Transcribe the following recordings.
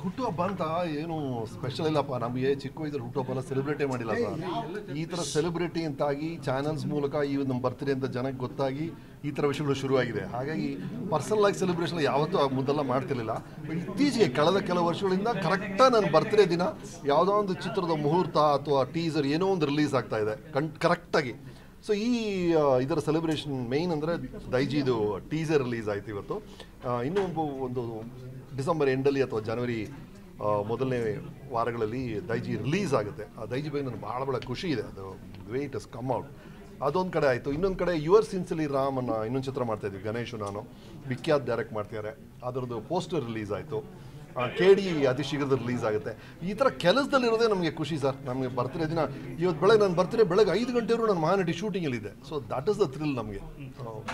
ಹುಟ್ಟುಹಬ್ಬ ಅಂತ ಏನು ಸ್ಪೆಷಲ್ ಇಲ್ಲಪ್ಪ. ನಮಗೆ ಚಿಕ್ಕ ವಯಸ್ಸಲ್ಲಿ ಹುಟ್ಟುಹಬ್ಬನ ಸೆಲೆಬ್ರೇಟೇ ಮಾಡಿಲ್ಲ ಸರ್. ಈ ಥರ ಸೆಲೆಬ್ರಿಟಿ ಅಂತಾಗಿ ಚಾನಲ್ಸ್ ಮೂಲಕ ಈ ನಮ್ಮ ಬರ್ತ್ಡೇ ಅಂತ ಜನಕ್ಕೆ ಗೊತ್ತಾಗಿ ಈ ಥರ ವಿಷಯಗಳು ಶುರುವಾಗಿದೆ. ಹಾಗಾಗಿ ಪರ್ಸನಲ್ ಆಗಿ ಸೆಲೆಬ್ರೇಷನ್ ಯಾವತ್ತೂ ಮೊದಲೆಲ್ಲ ಮಾಡ್ತಿರ್ಲಿಲ್ಲ. ಇತ್ತೀಚೆಗೆ ಕಳೆದ ಕೆಲವು ವರ್ಷಗಳಿಂದ ಕರೆಕ್ಟಾಗಿ ನನ್ನ ಬರ್ತ್ಡೇ ದಿನ ಯಾವುದೋ ಒಂದು ಚಿತ್ರದ ಮುಹೂರ್ತ ಅಥವಾ ಟೀಸರ್ ಏನೋ ಒಂದು ರಿಲೀಸ್ ಆಗ್ತಾ ಇದೆ ಕರೆಕ್ಟಾಗಿ. ಸೊ ಇದರ ಸೆಲೆಬ್ರೇಷನ್ ಮೇಯ್ನ್ ಅಂದರೆ ದೈಜಿದು ಟೀಸರ್ ರಿಲೀಸ್ ಆಯಿತು ಇವತ್ತು. ಇನ್ನೂ ಒಂದು ಡಿಸೆಂಬರ್ ಎಂಡಲ್ಲಿ ಅಥವಾ ಜನವರಿ ಮೊದಲನೇ ವಾರಗಳಲ್ಲಿ ದೈಜಿ ರಿಲೀಸ್ ಆಗುತ್ತೆ. ಆ ದೈಜಿ ಬಗ್ಗೆ ನನಗೆ ಭಾಳ ಖುಷಿ ಇದೆ. ಅದು ಗ್ರೇಟ್ ಇಸ್ ಕಮ್ ಔಟ್. ಅದೊಂದು ಕಡೆ ಆಯಿತು. ಇನ್ನೊಂದು ಕಡೆ ಯುವರ್ ಸಿನ್ಸಿಲಿ ರಾಮನ್ನ ಇನ್ನೊಂದು ಚಿತ್ರ ಮಾಡ್ತಾಯಿದ್ವಿ. ಗಣೇಶು ನಾನು ವಿಖ್ಯಾತ್ ಡೈರೆಕ್ಟ್ ಮಾಡ್ತಿದ್ದಾರೆ. ಅದರದ್ದು ಪೋಸ್ಟರ್ ರಿಲೀಸ್ ಆಯಿತು. KD ಅತಿ ಶೀಘ್ರದಲ್ಲಿ ರಿಲೀಸ್ ಆಗುತ್ತೆ. ಈ ಥರ ಕೆಲಸದಲ್ಲಿರೋದೇ ನಮಗೆ ಖುಷಿ ಸರ್. ನಮಗೆ ಬರ್ತ್ಡೇ ದಿನ ಇವತ್ತು ಬೆಳಗ್ಗೆ ನನ್ನ ಬರ್ತ್ಡೇ ಬೆಳಗ್ಗೆ 5 ಗಂಟೆವರೆಗೂ ನಾನು ಮಹಾನಟಿ ಶೂಟಿಂಗಲ್ಲಿದೆ. So that is the thrill ನಮಗೆ.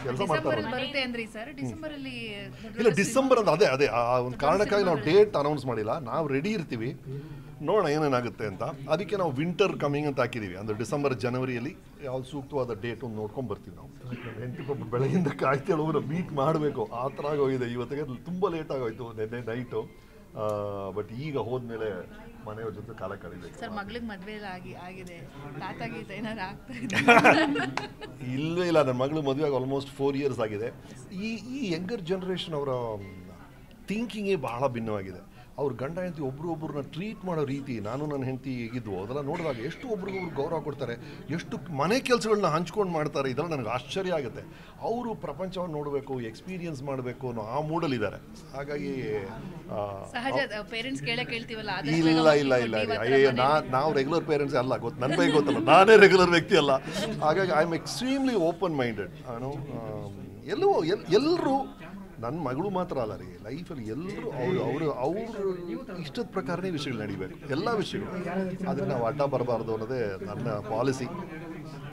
ಕೆಲಸ ಮಾಡ್ತಾರೆ. ಇಲ್ಲ ಡಿಸೆಂಬರ್ ಅಂತ ಅದೇ ಆ ಒಂದು ಕಾರಣಕ್ಕಾಗಿ ನಾವು ಡೇಟ್ ಅನೌನ್ಸ್ ಮಾಡಿಲ್ಲ. ನಾವು ರೆಡಿ ಇರ್ತೀವಿ, ನೋಡೋಣ ಏನೇನಾಗುತ್ತೆ ಅಂತ. ಅದಕ್ಕೆ ನಾವು ವಿಂಟರ್ ಕಮಿಂಗ್ ಅಂತ ಹಾಕಿದ್ದೀವಿ. ಅಂದರೆ ಡಿಸೆಂಬರ್ ಜನವರಿಯಲ್ಲಿ ಯಾವ್ದು ಸೂಕ್ತವಾದ ಡೇಟ್ ಒಂದು ನೋಡ್ಕೊಂಡು ಬರ್ತೀವಿ ನಾವು. ಹೆಂಡತಿ ಪಾಪ ಬೆಳಗಿಂದ ಕಾಯ್ತೇಳೋರು ಮೀಟ್ ಮಾಡಬೇಕು ಆ ಥರ ಆಗೋಗಿದೆ. ಇವತ್ತಿಗೆ ತುಂಬ ಲೇಟ್ ಆಗೋಯ್ತು ನೆನ್ನೆ ನೈಟು. ಬಟ್ ಈಗ ಹೋದ್ಮೇಲೆ ಮನೆಯವ್ರ ಜೊತೆ ಕಾಲ ಕಳಿಬೇಕು ಸರ್. ಮಗಳಿಗೆ ಮದುವೆ ಆಗಿದೆ, ತಾತಾಗೀತ ಏನಾದ್ರು ಆಗ್ತಾ ಇದೆ? ಇಲ್ಲವೇ ಇಲ್ಲ. ನನ್ನ ಮಗಳು ಮದುವೆ ಆಗಿ ಆಲ್ಮೋಸ್ಟ್ 4 years ಆಗಿದೆ. ಈ ಯಂಗರ್ ಜನ್ರೇಷನ್ ಅವರ ಥಿಂಕಿಂಗೇ ಬಹಳ ಭಿನ್ನವಾಗಿದೆ. ಅವ್ರ ಗಂಡ ಹೆಂಡತಿ ಒಬ್ರನ್ನ ಟ್ರೀಟ್ ಮಾಡೋ ರೀತಿ, ನಾನು ನನ್ನ ಹೆಂಡತಿ ಹೇಗಿದ್ವು ಅದೆಲ್ಲ ನೋಡಿದಾಗ ಎಷ್ಟು ಒಬ್ರಿಗೊಬ್ರು ಗೌರವ ಕೊಡ್ತಾರೆ, ಎಷ್ಟು ಮನೆ ಕೆಲಸಗಳನ್ನ ಹಂಚ್ಕೊಂಡು ಮಾಡ್ತಾರೆ. ಇದೆಲ್ಲ ನನಗೆ ಆಶ್ಚರ್ಯ ಆಗುತ್ತೆ. ಅವರು ಪ್ರಪಂಚವನ್ನು ನೋಡಬೇಕು, ಎಕ್ಸ್ಪೀರಿಯನ್ಸ್ ಮಾಡಬೇಕು ಅನ್ನೋ ಆ ಮೂಡಲ್ಲಿದ್ದಾರೆ. ಹಾಗಾಗಿ ಇಲ್ಲ ಅಯ್ಯೋ ನಾವು ರೆಗ್ಯುಲರ್ ಪೇರೆಂಟ್ಸ್ ಅಲ್ಲ, ನನ್ನ ಬಗ್ಗೆ ಗೊತ್ತಲ್ಲ, ನಾನೇ ರೆಗ್ಯುಲರ್ ವ್ಯಕ್ತಿ ಅಲ್ಲ. ಹಾಗಾಗಿ I am extremely open minded. ಎಲ್ಲರೂ ನನ್ನ ಮಗಳು ಮಾತ್ರ ಅಲ್ಲ ರೀ, ಲೈಫಲ್ಲಿ ಎಲ್ಲರೂ ಅವರು ಇಷ್ಟದ ಪ್ರಕಾರನೇ ವಿಷಯಗಳು ನಡಿಬೇಕು, ಎಲ್ಲ ವಿಷಯಗಳು. ಅದಕ್ಕೆ ನಾವು ಅಡ್ಡ ಬರಬಾರ್ದು ಅನ್ನೋದೇ ನನ್ನ ಪಾಲಿಸಿ.